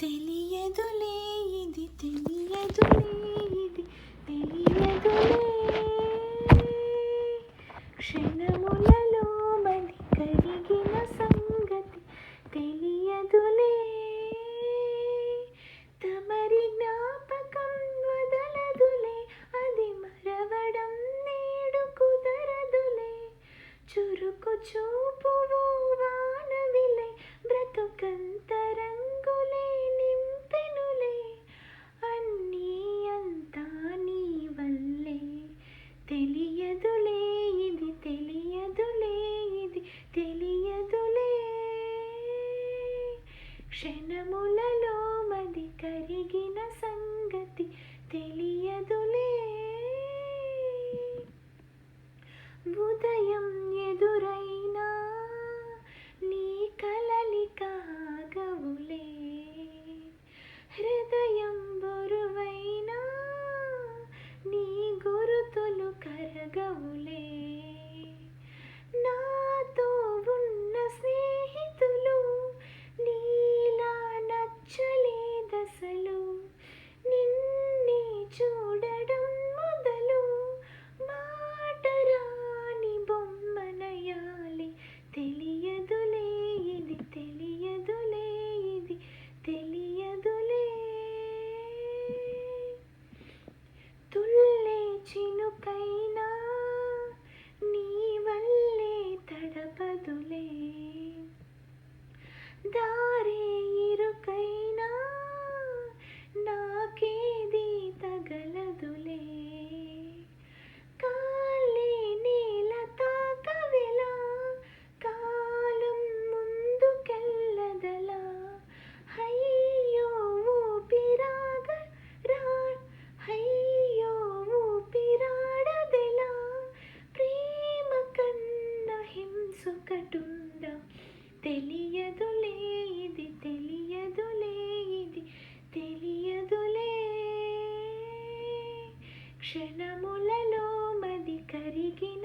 తెలియదులే ఇది తెలియదులే ఇది తెలియదులే క్షణములలో మది కరిగిన సంగతి తెలియదులే తమరి జ్ఞాపకం వదలదులే అది మరవడం నేడు కుదరదులే చురుకు చూపువు వానవిలే బ్రతుకంతరంగులే నింపెనులే అన్నీ అంతా నీ వల్లే తెలియదులే ఇది తెలియదులే ఇది తెలియదులే క్షణములలో మది కరిగిన సంగతి తెలియదులే ఉదయం ఎదురైనా నీ కలలికాగవులే హృదయం బరువైనా నీ గురుతులు కరగవులే నాతో ఉన్న స్నేహితులు నీలా నచ్చలేదసలు నిన్నే చూడడం మొదలు మాటరాని బొమ్మనయాలి తెలియదులే ఇది తెలియదులే ఇది తెలియదులే తుల్లే చినుకైనా నీ వల్లే తడపదులే దారే ఇరుకైనా నాకేది తగలదులే కాలే నేల తాకవెలా కాలం ముందుకెళ్ళదలా అయ్యో ఊపిరాగ అయ్యో ఊపిరాడదెలా ప్రేమ కన్న హింసొకటుందా తెలియదులే ఇది తెలియదులే ఇది తెలియదులే క్షణములలో మది కరిగిన